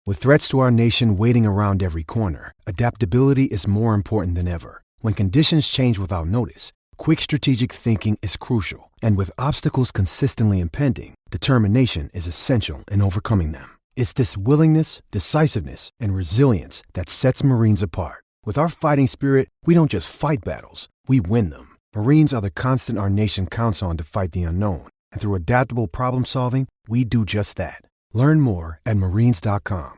With threats to our nation waiting around every corner, adaptability is more important than ever. When conditions change without notice, quick strategic thinking is crucial. And with obstacles consistently impending, determination is essential in overcoming them. It's this willingness, decisiveness, and resilience that sets Marines apart. With our fighting spirit, we don't just fight battles, we win them. Marines are the constant our nation counts on to fight the unknown. And through adaptable problem solving, we do just that. Learn more at marines.com.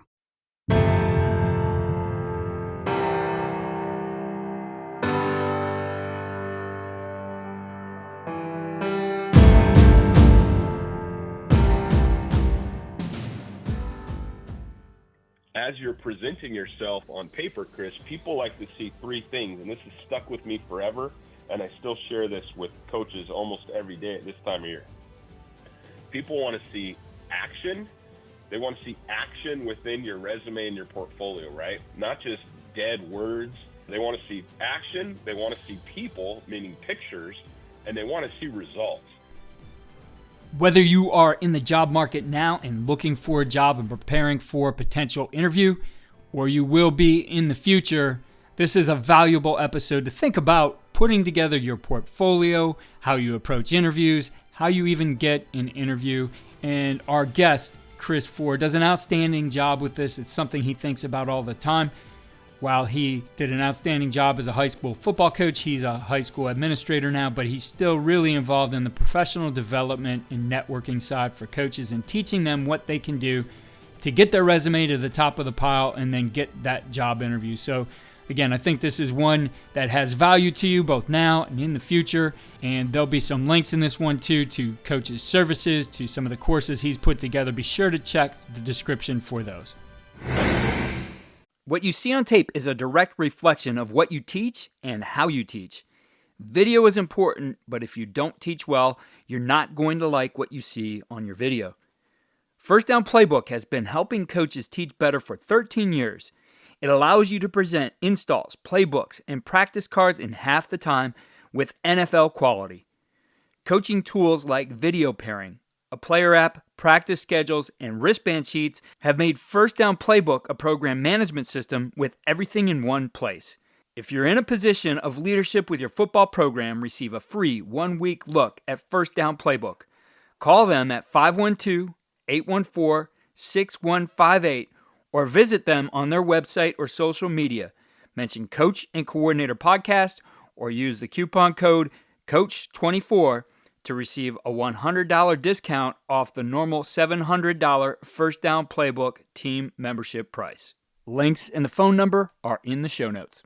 As you're presenting yourself on paper, Chris, people like to see three things, and this has stuck with me forever, and I still share this with coaches almost every day at this time of year. People want to see action. They want to see action within your resume and your portfolio, right? Not just dead words. They want to see action. They want to see people, meaning pictures, and they want to see results. Whether you are in the job market now and looking for a job and preparing for a potential interview, or you will be in the future, this is a valuable episode to think about putting together your portfolio, how you approach interviews, how you even get an interview. And our guest, Chris Fore, does an outstanding job with this. It's something he thinks about all the time. While he did an outstanding job as a high school football coach, he's a high school administrator now, but he's still really involved in the professional development and networking side for coaches and teaching them what they can do to get their resume to the top of the pile and then get that job interview. So again, I think this is one that has value to you both now and in the future, and there'll be some links in this one too to coaches' services, to some of the courses he's put together. Be sure to check the description for those. What you see on tape is a direct reflection of what you teach and how you teach. Video is important, but if you don't teach well, you're not going to like what you see on your video. First Down Playbook has been helping coaches teach better for 13 years. It allows you to present installs, playbooks, and practice cards in half the time with NFL quality. Coaching tools like video pairing, a player app, practice schedules, and wristband sheets have made First Down Playbook a program management system with everything in one place. If you're in a position of leadership with your football program, receive a free 1-week look at First Down Playbook. Call them at 512-814-6158 or visit them on their website or social media. Mention Coach and Coordinator Podcast or use the coupon code COACH24 to receive a $100 discount off the normal $700 First Down Playbook team membership price. Links and the phone number are in the show notes.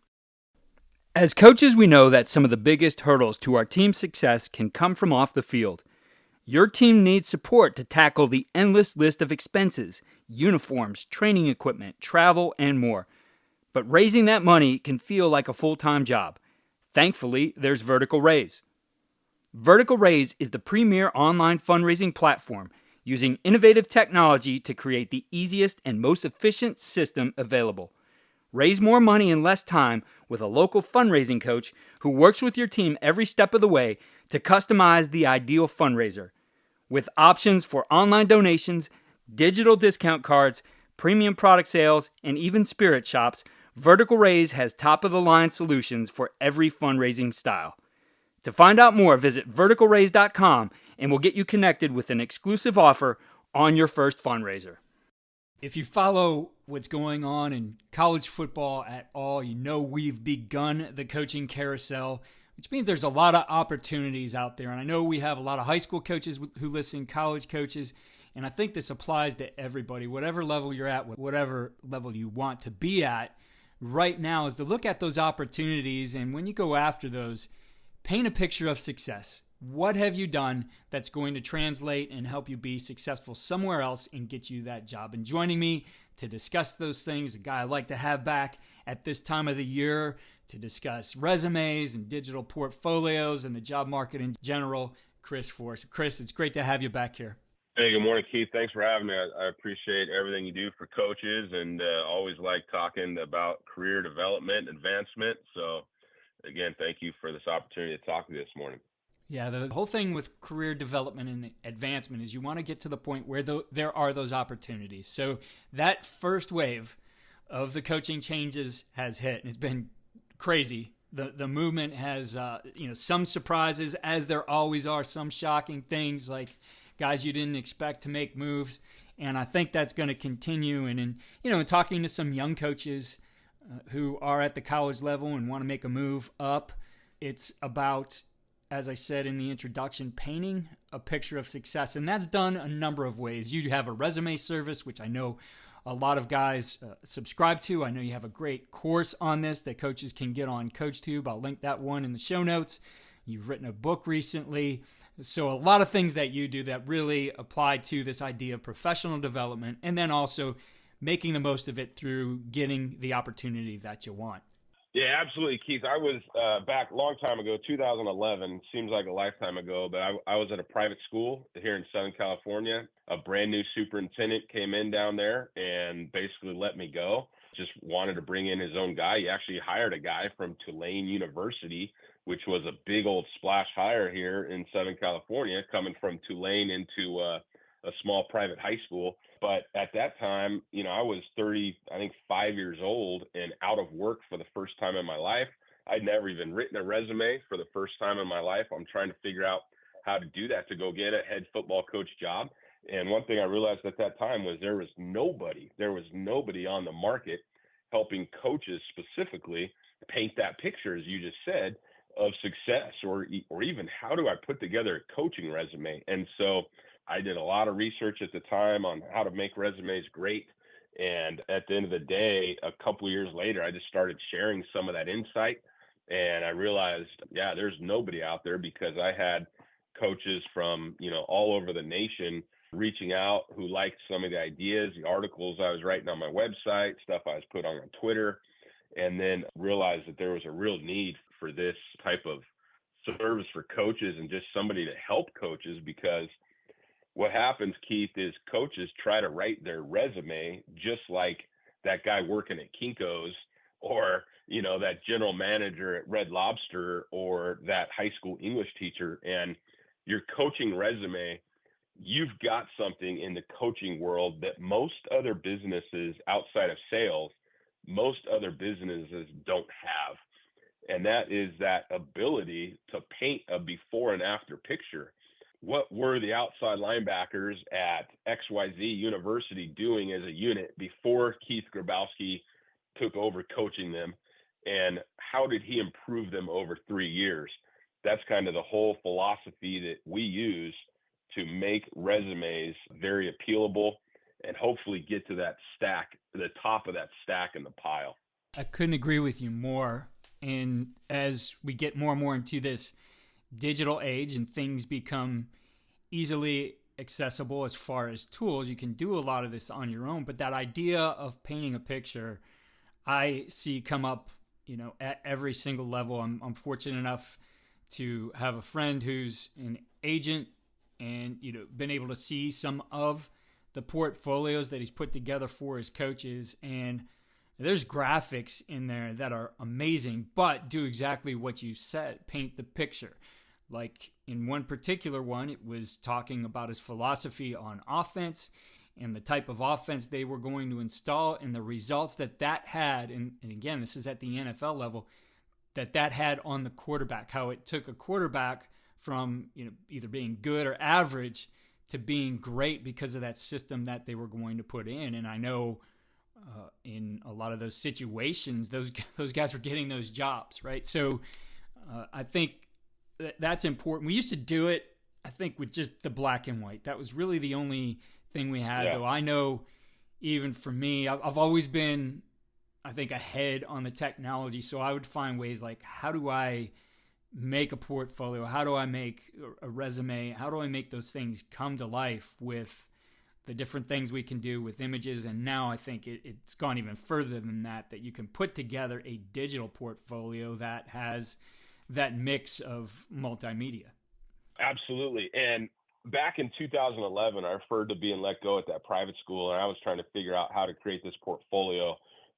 As coaches, we know that some of the biggest hurdles to our team's success can come from off the field. Your team needs support to tackle the endless list of expenses, uniforms, training equipment, travel, and more. But raising that money can feel like a full-time job. Thankfully, there's Vertical Raise. Vertical Raise is the premier online fundraising platform using innovative technology to create the easiest and most efficient system available. Raise more money in less time with a local fundraising coach who works with your team every step of the way to customize the ideal fundraiser. With options for online donations, digital discount cards, premium product sales, and even spirit shops, Vertical Raise has top-of-the-line solutions for every fundraising style. To find out more, visit verticalraise.com and we'll get you connected with an exclusive offer on your first fundraiser. If you follow what's going on in college football at all, you know we've begun the coaching carousel, which means there's a lot of opportunities out there. And I know we have a lot of high school coaches who listen, college coaches, and I think this applies to everybody, whatever level you're at, whatever level you want to be at right now, is to look at those opportunities, and when you go after those, paint a picture of success. What have you done that's going to translate and help you be successful somewhere else and get you that job? And joining me to discuss those things, a guy I like to have back at this time of the year to discuss resumes and digital portfolios and the job market in general, Chris Fore. Chris, it's great to have you back here. Hey, good morning, Keith. Thanks for having me. I appreciate everything you do for coaches and always like talking about career development, advancement. So again, thank you for this opportunity to talk to you this morning. Yeah, the whole thing with career development and advancement is you want to get to the point where there are those opportunities. So that first wave of the coaching changes has hit, and it's been crazy. The movement has some surprises, as there always are, some shocking things like guys you didn't expect to make moves, and I think that's going to continue. And in talking to some young coaches who are at the college level and want to make a move up, it's about, as I said in the introduction, painting a picture of success. And that's done a number of ways. You have a resume service, which I know a lot of guys subscribe to. I know you have a great course on this that coaches can get on CoachTube. I'll link that one in the show notes. You've written a book recently. So a lot of things that you do that really apply to this idea of professional development, and then also making the most of it through getting the opportunity that you want. Yeah, absolutely, Keith. I was back a long time ago, 2011, seems like a lifetime ago, but I was at a private school here in Southern California. A brand new superintendent came in down there and basically let me go. Just wanted to bring in his own guy. He actually hired a guy from Tulane University, which was a big old splash hire here in Southern California, coming from Tulane into a small private high school. But at that time, I was 5 years old and out of work for the first time in my life. I'd never even written a resume for the first time in my life. I'm trying to figure out how to do that to go get a head football coach job. And one thing I realized at that time was there was nobody on the market helping coaches specifically paint that picture, as you just said, of success, or even how do I put together a coaching resume. And so I did a lot of research at the time on how to make resumes great. And at the end of the day, a couple of years later, I just started sharing some of that insight. And I realized, there's nobody out there, because I had coaches from, all over the nation reaching out who liked some of the ideas, the articles I was writing on my website, stuff I was put on Twitter, and then realized that there was a real need for this type of service for coaches and just somebody to help coaches. Because what happens, Keith, is coaches try to write their resume just like that guy working at Kinko's, or, that general manager at Red Lobster, or that high school English teacher. And your coaching resume, you've got something in the coaching world that most other businesses outside of sales, most other businesses don't have. And that is that ability to paint a before and after picture. What were the outside linebackers at XYZ University doing as a unit before Keith Grabowski took over coaching them? And how did he improve them over 3 years? That's kind of the whole philosophy that we use to make resumes very appealable and hopefully get to that stack, the top of that stack in the pile. I couldn't agree with you more. And as we get more and more into this digital age and things become easily accessible as far as tools, you can do a lot of this on your own. But that idea of painting a picture, I see come up, at every single level. I'm fortunate enough to have a friend who's an agent, and been able to see some of the portfolios that he's put together for his coaches, and there's graphics in there that are amazing, but do exactly what you said, paint the picture. Like in one particular one, it was talking about his philosophy on offense and the type of offense they were going to install and the results that had, and again, this is at the NFL level, that had on the quarterback, how it took a quarterback from either being good or average to being great because of that system that they were going to put in. And I know in a lot of those situations, those guys were getting those jobs, right? So I think that's important. We used to do it, I think, with just the black and white. That was really the only thing we had, though. I know even for me, I've always been, I think, ahead on the technology. So I would find ways like, how do I make a portfolio? How do I make a resume? How do I make those things come to life with the different things we can do with images? And now I think it's gone even further than that you can put together a digital portfolio that has that mix of multimedia. Absolutely. And back in 2011, I referred to being let go at that private school, and I was trying to figure out how to create this portfolio.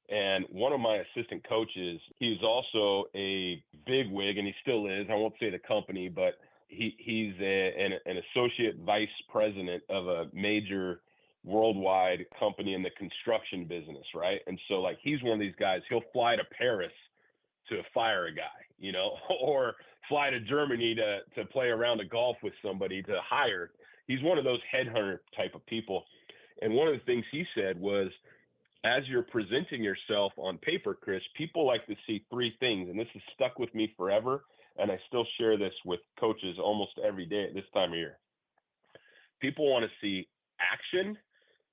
And one of my assistant coaches, he was also a big wig, and he still is. I won't say the company, but He's an associate vice president of a major worldwide company in the construction business, right? And so like he's one of these guys, he'll fly to Paris to fire a guy, you know, or fly to Germany to play a round of golf with somebody to hire. He's one of those headhunter type of people. And one of the things he said was, as you're presenting yourself on paper, Chris, people like to see three things, and this has stuck with me forever, and I still share this with coaches almost every day at this time of year. People want to see action.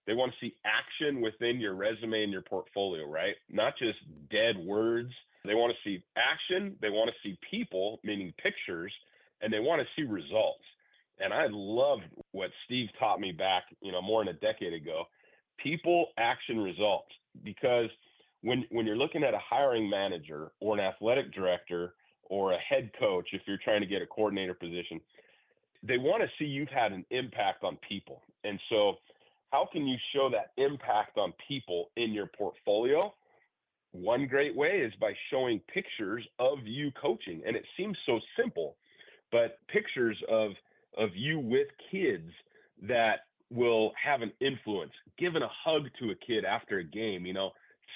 They want to see action within your resume and your portfolio, right? Not just dead words. They want to see action. They want to see people, meaning pictures, and they want to see results. And I loved what Steve taught me back, more than a decade ago. People, action, results. Because when you're looking at a hiring manager or an athletic director or a head coach, if you're trying to get a coordinator position, they want to see you've had an impact on people. And so how can you show that impact on people in your portfolio? One great way is by showing pictures of you coaching. And it seems so simple, but pictures of you with kids that will have an influence, giving a hug to a kid after a game,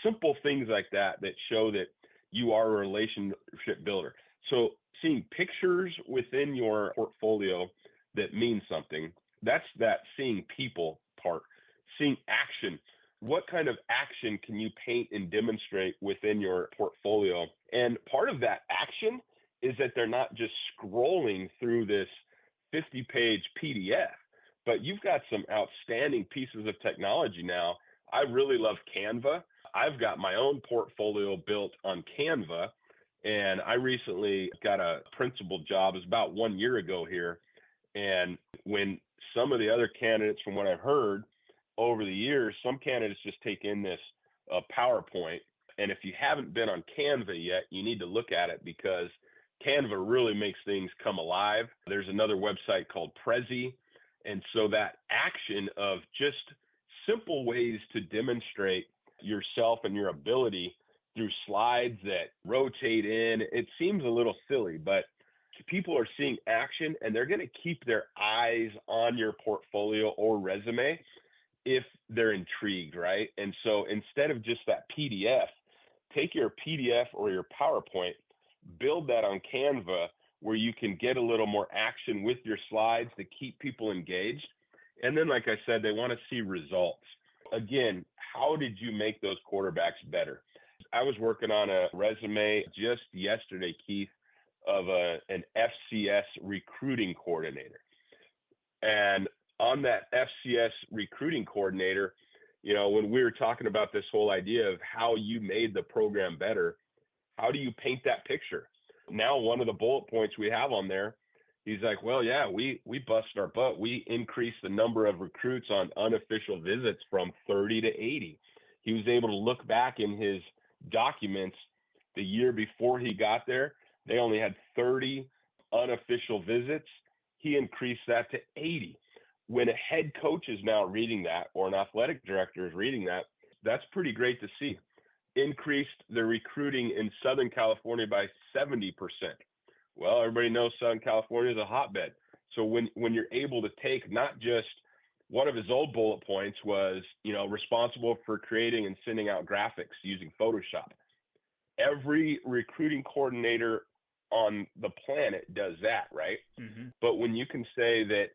simple things like that show that you are a relationship builder. So seeing pictures within your portfolio that mean something, that's that seeing people part. Seeing action. What kind of action can you paint and demonstrate within your portfolio? And part of that action is that they're not just scrolling through this 50-page PDF, but you've got some outstanding pieces of technology now. I really love Canva. I've got my own portfolio built on Canva, and I recently got a principal job. It was about 1 year ago here. And when some of the other candidates, from what I've heard over the years, some candidates just take in this PowerPoint. And if you haven't been on Canva yet, you need to look at it because Canva really makes things come alive. There's another website called Prezi. And so that action of just simple ways to demonstrate yourself and your ability through slides that rotate in, it seems a little silly, but people are seeing action and they're going to keep their eyes on your portfolio or resume if they're intrigued, right? And so instead of just that PDF, take your PDF or your PowerPoint, build that on Canva where you can get a little more action with your slides to keep people engaged. And then, like I said, they want to see results. Again, how did you make those quarterbacks better? I was working on a resume just yesterday, Keith, of an FCS recruiting coordinator. And on that FCS recruiting coordinator, when we were talking about this whole idea of how you made the program better, how do you paint that picture? Now, one of the bullet points we have on there, he's like, well, yeah, we busted our butt. We increased the number of recruits on unofficial visits from 30 to 80. He was able to look back in his documents the year before he got there. They only had 30 unofficial visits. He increased that to 80. When a head coach is now reading that, or an athletic director is reading that, that's pretty great to see. Increased the recruiting in Southern California by 70%. Well, everybody knows Southern California is a hotbed. So when you're able to take not just one of his old bullet points was, responsible for creating and sending out graphics using Photoshop. Every recruiting coordinator on the planet does that, right? Mm-hmm. But when you can say that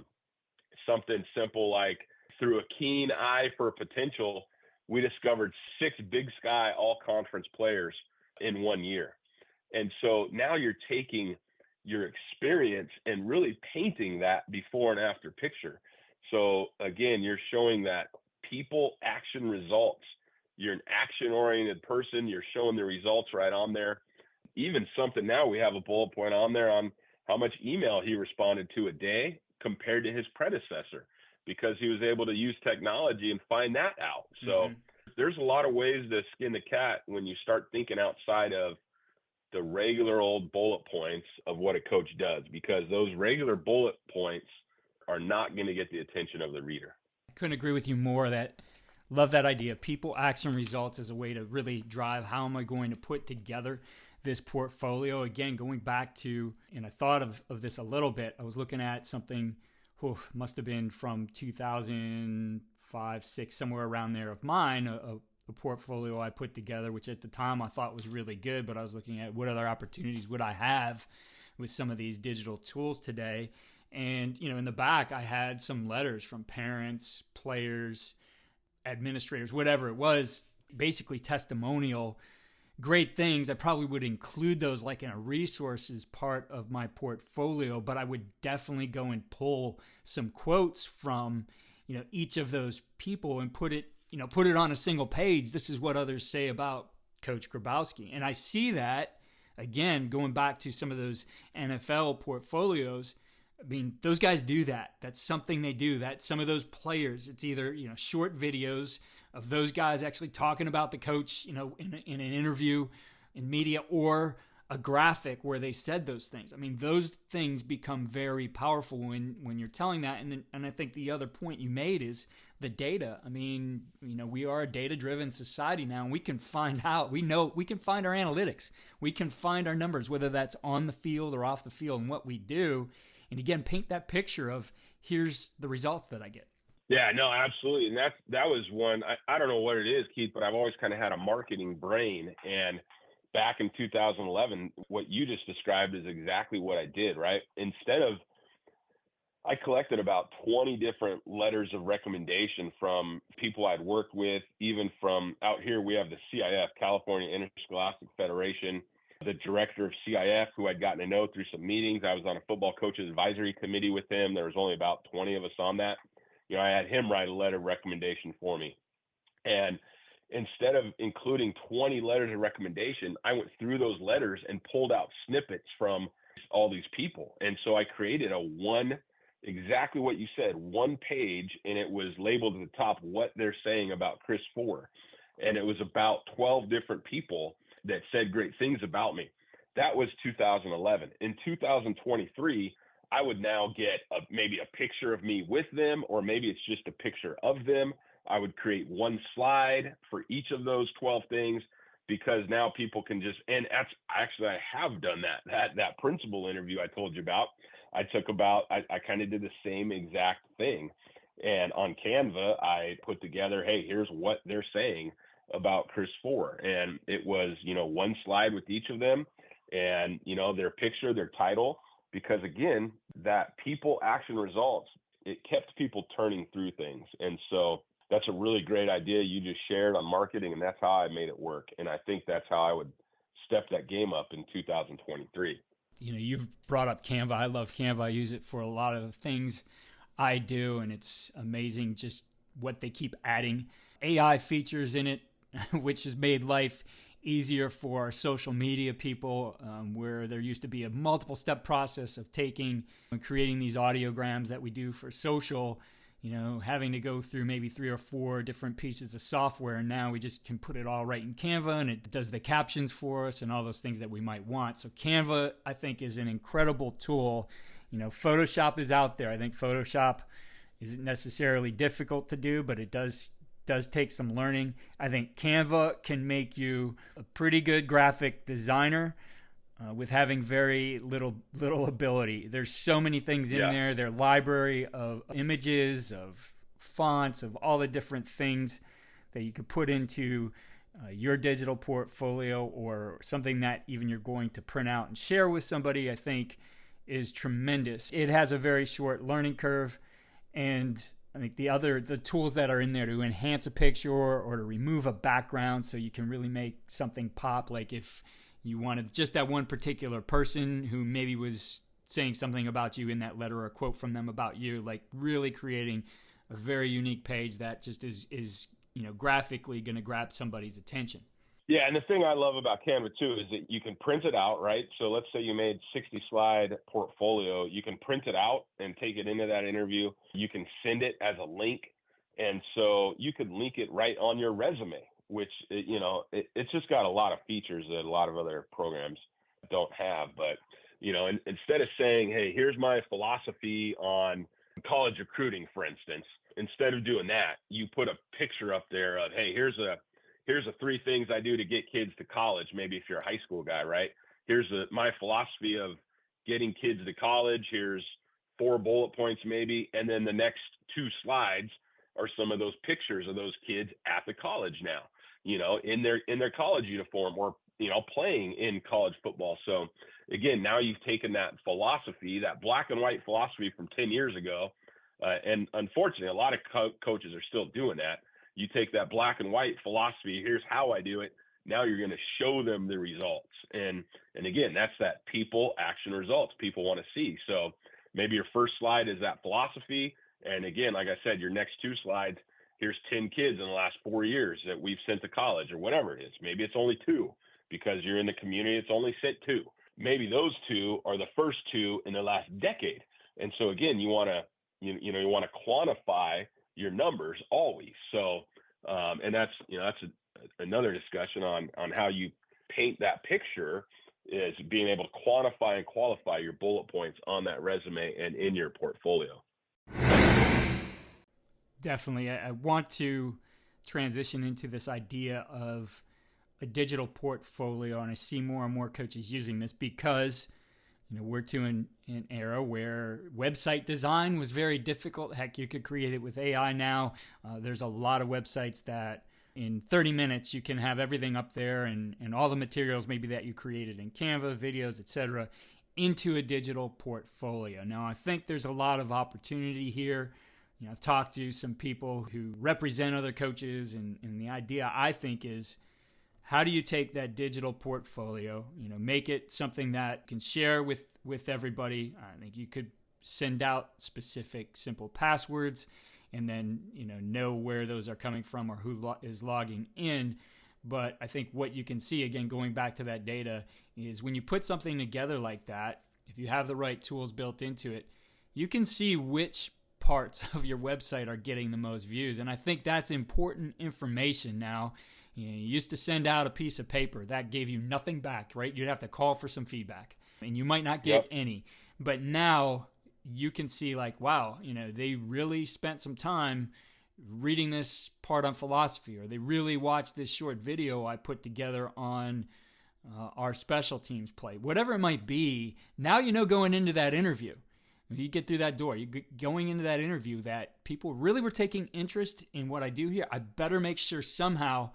something simple like through a keen eye for potential, we discovered 6 Big Sky all-conference players in 1 year. And so now you're taking your experience and really painting that before and after picture. So again, you're showing that people, action, results. You're an action-oriented person. You're showing the results right on there. Even something now, we have a bullet point on there on how much email he responded to a day compared to his predecessor, because he was able to use technology and find that out. So there's a lot of ways to skin the cat when you start thinking outside of the regular old bullet points of what a coach does, because those regular bullet points are not going to get the attention of the reader. I couldn't agree with you more. Love that idea. People, action, results as a way to really drive how am I going to put together this portfolio. Again, going back to, and I thought of this a little bit, I was looking at something, must have been from 2005, 6, somewhere around there of mine, a portfolio I put together, which at the time I thought was really good, but I was looking at what other opportunities would I have with some of these digital tools today. And, in the back, I had some letters from parents, players, administrators, whatever it was, basically testimonial, great things. I probably would include those like in a resources part of my portfolio, but I would definitely go and pull some quotes from, each of those people and put it on a single page. This is what others say about Coach Grabowski. And I see that, again, going back to some of those NFL portfolios. I mean, those guys do that. That's something they do. That some of those players, it's either, short videos of those guys actually talking about the coach, in an interview in media, or a graphic where they said those things. I mean, those things become very powerful when you're telling that. And I think the other point you made is the data. I mean, we are a data-driven society now, and we can find out. We can find our analytics. We can find our numbers, whether that's on the field or off the field, and what we do. And again, paint that picture of, here's the results that I get. Yeah, no, absolutely. And that was one, I don't know what it is, Keith, but I've always kind of had a marketing brain. And back in 2011, what you just described is exactly what I did, right? I collected about 20 different letters of recommendation from people I'd worked with, even from out here. We have the CIF, California Interscholastic Federation, the director of CIF, who I'd gotten to know through some meetings. I was on a football coaches advisory committee with him. There was only about 20 of us on that. I had him write a letter of recommendation for me. And instead of including 20 letters of recommendation, I went through those letters and pulled out snippets from all these people. And so I created exactly what you said, one page, and it was labeled at the top what they're saying about Chris Fore. And it was about 12 different people that said great things about me. That was 2011. In 2023, I would now get maybe a picture of me with them, or maybe it's just a picture of them. I would create one slide for each of those 12 things, because now people can and I have done that principal interview I told you about. I kind of did the same exact thing. And on Canva, I put together, hey, here's what they're saying about Chris Fore. And it was, one slide with each of them, and, their picture, their title, because again, that people, action, results, it kept people turning through things. And so that's a really great idea you just shared on marketing, and that's how I made it work. And I think that's how I would step that game up in 2023. You've brought up Canva. I love Canva. I use it for a lot of things I do, and it's amazing just what they keep adding AI features in it, which has made life easier for social media people, where there used to be a multiple step process of taking and creating these audiograms that we do for social, having to go through maybe 3 or 4 different pieces of software. And now we just can put it all right in Canva, and it does the captions for us and all those things that we might want. So Canva, I think, is an incredible tool. Photoshop is out there. I think Photoshop isn't necessarily difficult to do, but it does take some learning. I think Canva can make you a pretty good graphic designer with having very little ability. There's so many things in there. Their library of images, of fonts, of all the different things that you could put into your digital portfolio, or something that even you're going to print out and share with somebody, I think is tremendous. It has a very short learning curve, and I think the tools that are in there to enhance a picture or to remove a background so you can really make something pop, like if you wanted just that one particular person who maybe was saying something about you in that letter, or a quote from them about you, like really creating a very unique page that just is graphically going to grab somebody's attention. Yeah, and the thing I love about Canva too is that you can print it out, right? So let's say you made 60-slide portfolio. You can print it out and take it into that interview. You can send it as a link, and so you could link it right on your resume, which it's just got a lot of features that a lot of other programs don't have. But instead of saying, hey, here's my philosophy on college recruiting, for instance, instead of doing that, you put a picture up there of, hey, here's here's the 3 things I do to get kids to college. Maybe if you're a high school guy, right? Here's my philosophy of getting kids to college. Here's 4 bullet points maybe. And then the next 2 slides are some of those pictures of those kids at the college now, in their college uniform, or, playing in college football. So again, now you've taken that philosophy, that black and white philosophy from 10 years ago. And unfortunately, a lot of coaches are still doing that. You take that black and white philosophy, here's how I do it. Now you're going to show them the results. And again, that's that people, action, results people want to see. So maybe your first slide is that philosophy. And again, like I said, your next 2 slides, here's 10 kids in the last 4 years that we've sent to college, or whatever it is. Maybe it's only 2 because you're in the community. It's only sent 2. Maybe those 2 are the first 2 in the last decade. And so again, you want to quantify your numbers always. So, and that's another discussion on how you paint that picture, is being able to quantify and qualify your bullet points on that resume and in your portfolio. Definitely. I want to transition into this idea of a digital portfolio, and I see more and more coaches using this because we're to an era where website design was very difficult. Heck, you could create it with AI now. There's a lot of websites that in 30 minutes you can have everything up there, and all the materials maybe that you created in Canva, videos, etc., into a digital portfolio. Now, I think there's a lot of opportunity here. I've talked to some people who represent other coaches, and the idea, I think, is how do you take that digital portfolio, make it something that can share with everybody. I think you could send out specific, simple passwords, and then, know where those are coming from or who is logging in. But I think what you can see, again, going back to that data, is when you put something together like that, if you have the right tools built into it, you can see which parts of your website are getting the most views. And I think that's important information now. You used to send out a piece of paper that gave you nothing back, right? You'd have to call for some feedback, and you might not get any. But now you can see, like, wow, they really spent some time reading this part on philosophy, or they really watched this short video I put together on our special teams play, whatever it might be. Now going into that interview, you get through that door, you're going into that interview, that people really were taking interest in what I do here. I better make sure somehow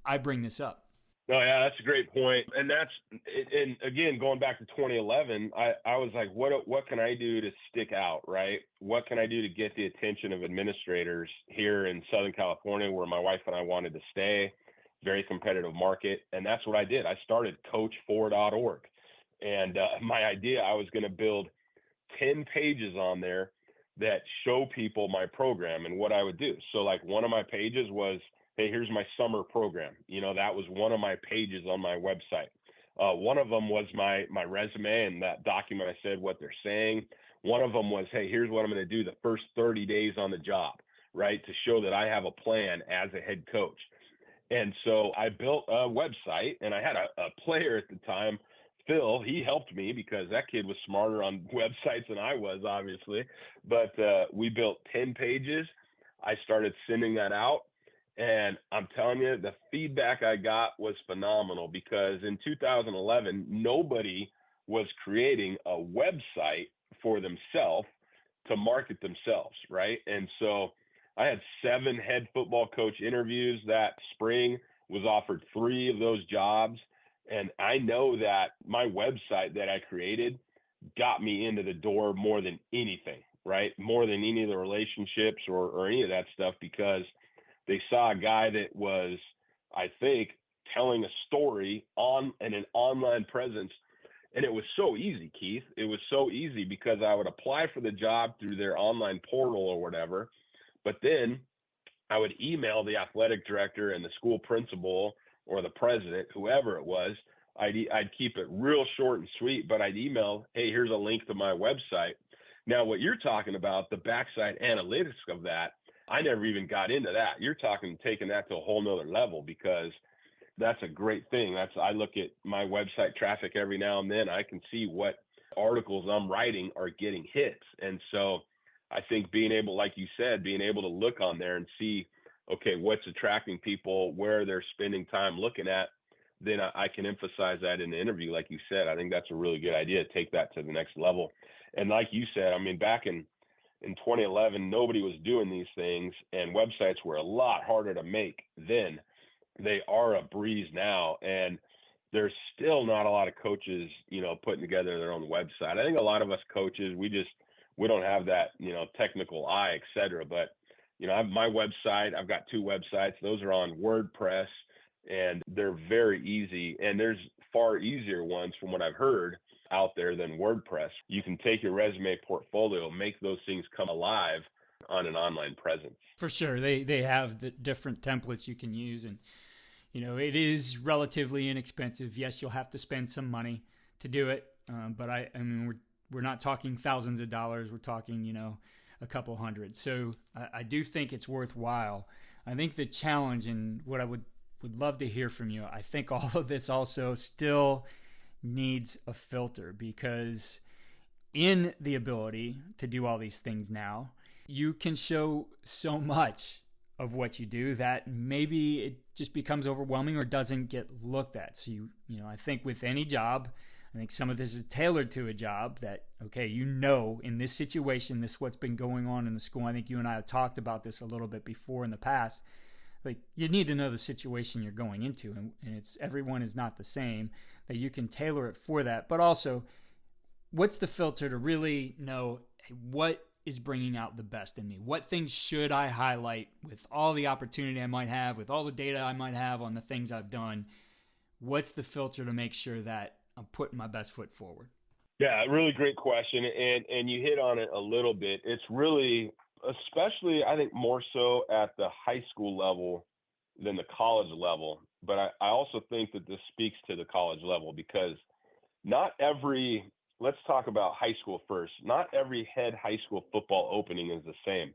I bring this up. No, yeah, that's a great point. And again, going back to 2011, I was like, what can I do to stick out, right? What can I do to get the attention of administrators here in Southern California, where my wife and I wanted to stay? Very competitive market. And that's what I did. I started coachfore.org. And my idea, I was going to build 10 pages on there that show people my program and what I would do. So like one of my pages was, hey, here's my summer program. That was one of my pages on my website. One of them was my resume, and that document I said what they're saying. One of them was, hey, here's what I'm going to do the first 30 days on the job, right? To show that I have a plan as a head coach. And so I built a website, and I had a player at the time, Phil. He helped me because that kid was smarter on websites than I was, obviously. But we built 10 pages. I started sending that out. And I'm telling you, the feedback I got was phenomenal, because in 2011, nobody was creating a website for themselves to market themselves, right? And so I had 7 head football coach interviews that spring, was offered 3 of those jobs. And I know that my website that I created got me into the door more than anything, right? More than any of the relationships or any of that stuff, because they saw a guy that was, I think, telling a story on and an online presence. And it was so easy, Keith. It was so easy because I would apply for the job through their online portal or whatever. But then I would email the athletic director and the school principal or the president, whoever it was. I'd keep it real short and sweet, but I'd email, hey, here's a link to my website. Now, what you're talking about, the backside analytics of that, I never even got into that. You're talking taking that to a whole nother level, because that's a great thing. I look at my website traffic every now and then. I can see what articles I'm writing are getting hits. And so I think being able, like you said, being able to look on there and see okay, what's attracting people, where they're spending time looking at, then I can emphasize that in the interview. Like you said, I think that's a really good idea. Take that to the next level. And like you said, I mean, back in 2011, nobody was doing these things, and websites were a lot harder to make then. They are a breeze now, and there's still not a lot of coaches, putting together their own website. I think a lot of us coaches, we don't have that, technical eye, et cetera. But, my website, I've got 2 websites. Those are on WordPress, and they're very easy. And there's far easier ones from what I've heard out there than WordPress. You can take your resume portfolio, make those things come alive on an online presence. For sure. They have the different templates you can use, and it is relatively inexpensive. Yes, you'll have to spend some money to do it, but I mean we're not talking thousands of dollars. We're talking a couple hundred. So I do think it's worthwhile. I think the challenge, and what I would love to hear from you, I think all of this also still needs a filter, because in the ability to do all these things now, you can show so much of what you do that maybe it just becomes overwhelming or doesn't get looked at. So I think with any job, I think some of this is tailored to a job that, okay, in this situation, this is what's been going on in the school. I think you and I have talked about this a little bit before in the past. Like, you need to know the situation you're going into, and everyone is not the same, that you can tailor it for that. But also, what's the filter to really know, hey, what is bringing out the best in me? What things should I highlight with all the opportunity I might have, with all the data I might have on the things I've done? What's the filter to make sure that I'm putting my best foot forward? Yeah, really great question. And you hit on it a little bit. It's really, especially, I think more so at the high school level than the college level. But I also think that this speaks to the college level, because let's talk about high school first. Not every head high school football opening is the same.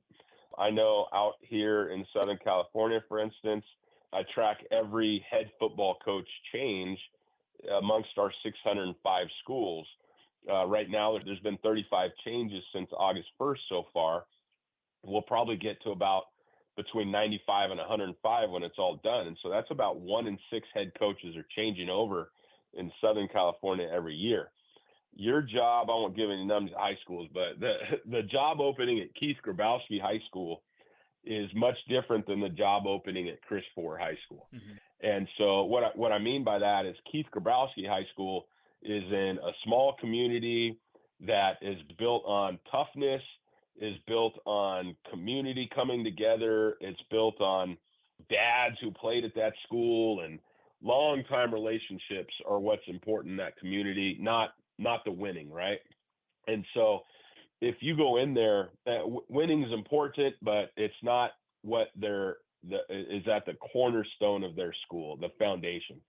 I know out here in Southern California, for instance, I track every head football coach change amongst our 605 schools. Right now, there's been 35 changes since August 1st so far. We'll probably get to about between 95 and 105 when it's all done. And so that's about 1 in 6 head coaches are changing over in Southern California every year. Your job, I won't give any numbers to high schools, but the job opening at Keith Grabowski High School is much different than the job opening at Chris Fore High School. Mm-hmm. And so what I mean by that is Keith Grabowski High School is in a small community that is built on toughness, is built on community coming together. It's built on dads who played at that school, and long-time relationships are what's important in that community, not the winning, right? And so if you go in there, winning is important, but it's not what is at the cornerstone of their school, the foundation.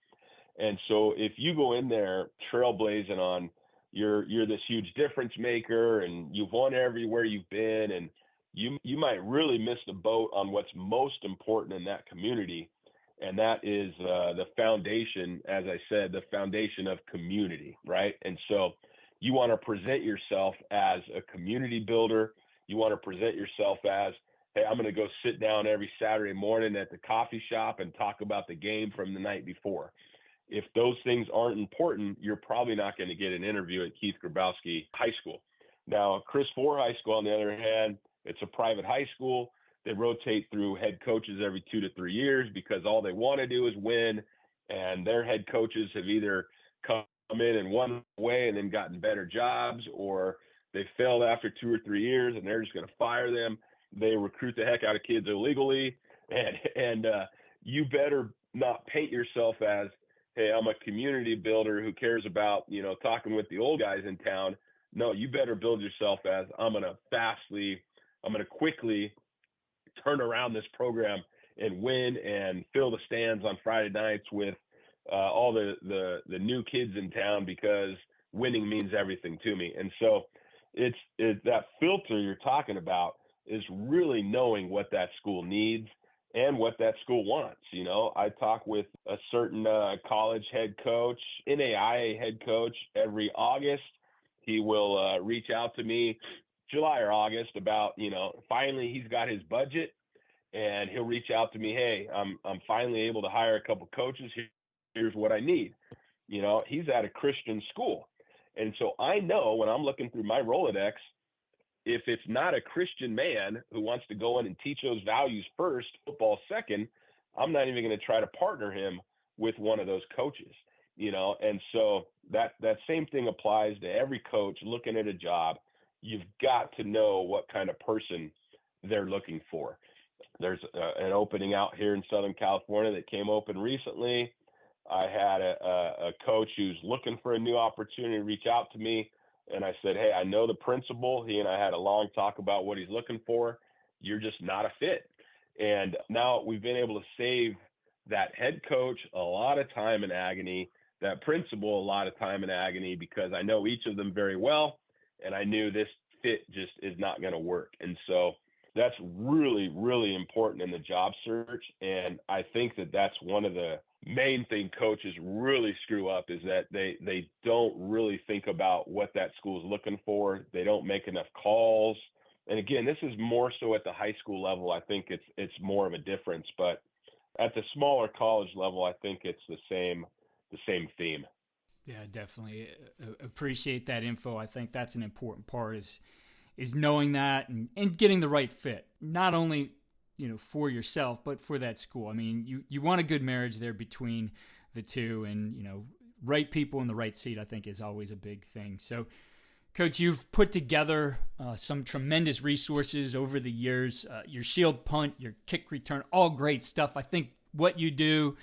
And so if you go in there trailblazing on you're this huge difference maker and you've won everywhere you've been, and you might really miss the boat on what's most important in that community. And that is the foundation, as I said, the foundation of community, right? And so you want to present yourself as a community builder. You want to present yourself as, hey, I'm going to go sit down every Saturday morning at the coffee shop and talk about the game from the night before. If those things aren't important, you're probably not going to get an interview at Keith Grabowski High School. Now, Chris Fore High School, on the other hand, it's a private high school. They rotate through head coaches every 2 to 3 years because all they want to do is win. And their head coaches have either come in and won away and then gotten better jobs, or they failed after 2 or 3 years and they're just going to fire them. They recruit the heck out of kids illegally. And you better not paint yourself as, hey, I'm a community builder who cares about, talking with the old guys in town. No, you better build yourself as, I'm going to quickly turn around this program and win and fill the stands on Friday nights with all the new kids in town, because winning means everything to me. And so it's that filter you're talking about is really knowing what that school needs and what that school wants. I talk with a certain college head coach, NAIA head coach, every August. He will reach out to me July or August about, finally he's got his budget and he'll reach out to me. Hey, I'm finally able to hire a couple coaches. Here's what I need. He's at a Christian school. And so I know when I'm looking through my Rolodex, if it's not a Christian man who wants to go in and teach those values first, football second, I'm not even going to try to partner him with one of those coaches, And so that same thing applies to every coach looking at a job. You've got to know what kind of person they're looking for. There's an opening out here in Southern California that came open recently. I had a coach who's looking for a new opportunity reach out to me. And I said, hey, I know the principal. He and I had a long talk about what he's looking for. You're just not a fit. And now we've been able to save that head coach a lot of time and agony, that principal a lot of time and agony, because I know each of them very well. And I knew this fit just is not going to work. And so that's really, really important in the job search. And I think that that's one of the main thing coaches really screw up, is that they don't really think about what that school is looking for. They don't make enough calls. And again, this is more so at the high school level. I think it's more of a difference, but at the smaller college level, I think it's the same theme. Yeah, definitely appreciate that info. I think that's an important part is knowing that and getting the right fit, not only for yourself, but for that school. I mean, you want a good marriage there between the two, and, right people in the right seat, I think, is always a big thing. So, Coach, you've put together some tremendous resources over the years, your shield punt, your kick return, all great stuff. I think what you do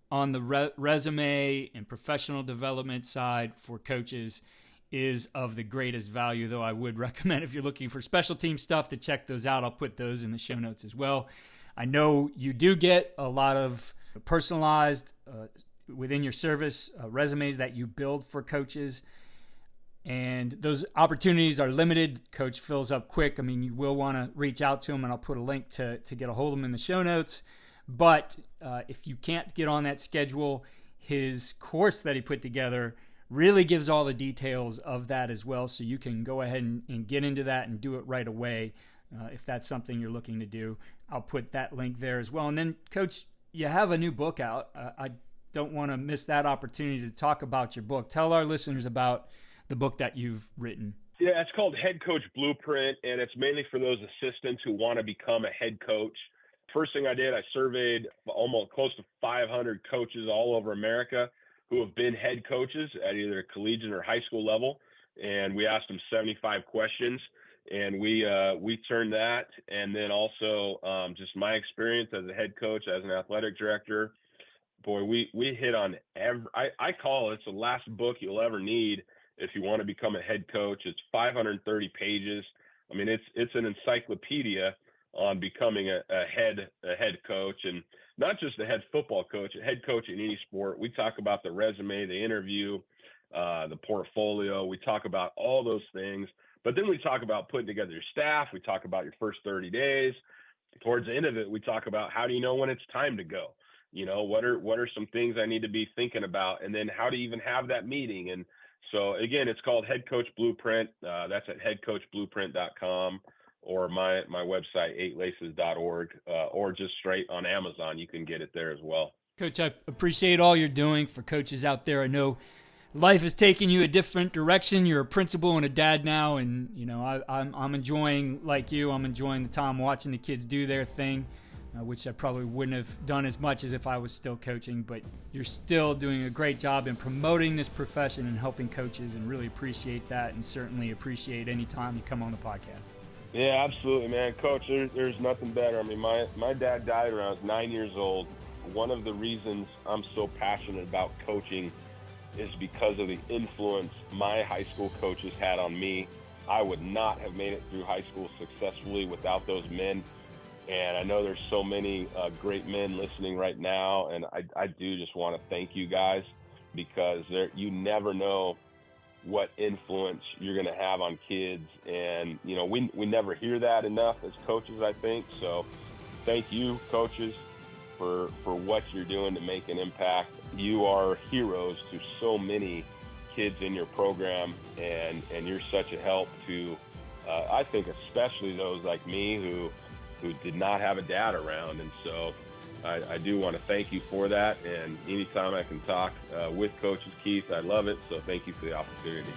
on the resume and professional development side for coaches is of the greatest value, though I would recommend, if you're looking for special team stuff, to check those out. I'll put those in the show notes as well. I know you do get a lot of personalized within your service resumes that you build for coaches, and those opportunities are limited. Coach fills up quick. I mean, you will want to reach out to him, and I'll put a link to get a hold of him in the show notes. But if you can't get on that schedule, his course that he put together really gives all the details of that as well, so you can go ahead and get into that and do it right away if that's something you're looking to do. I'll put that link there as well. And then, Coach, you have a new book out. I don't want to miss that opportunity to talk about your book. Tell our listeners about the book that you've written. Yeah, it's called Head Coach Blueprint, and it's mainly for those assistants who want to become a head coach. First thing I did, I surveyed almost close to 500 coaches all over America who have been head coaches at either collegiate or high school level. And we asked them 75 questions, and we turned that. And then also just my experience as a head coach, as an athletic director, boy, we hit on I call it's the last book you'll ever need if you want to become a head coach. It's 530 pages. I mean, it's an encyclopedia on becoming a head coach, and not just a head football coach, a head coach in any sport. We talk about the resume, the interview, the portfolio. We talk about all those things, but then we talk about putting together your staff. We talk about your first 30 days. Towards the end of it, we talk about how do you know when it's time to go? What are some things I need to be thinking about? And then how to even have that meeting. And so again, it's called Head Coach Blueprint. That's at headcoachblueprint.com. or my website, 8laces.org, or just straight on Amazon. You can get it there as well. Coach, I appreciate all you're doing for coaches out there. I know life has taken you a different direction. You're a principal and a dad now, and I'm enjoying, like you, I'm enjoying the time watching the kids do their thing, which I probably wouldn't have done as much as if I was still coaching. But you're still doing a great job in promoting this profession and helping coaches, and really appreciate that, and certainly appreciate any time you come on the podcast. Yeah, absolutely, man. Coach, there's nothing better. I mean, my dad died when I was 9 years old. One of the reasons I'm so passionate about coaching is because of the influence my high school coaches had on me. I would not have made it through high school successfully without those men. And I know there's so many great men listening right now, and I do just want to thank you guys, because you never know what influence you're going to have on kids. And, we never hear that enough as coaches, I think. So thank you, coaches, for what you're doing to make an impact. You are heroes to so many kids in your program, and you're such a help to, I think, especially those like me who who did not have a dad around. And so I do want to thank you for that. And anytime I can talk with coaches, Keith, I love it. So thank you for the opportunity.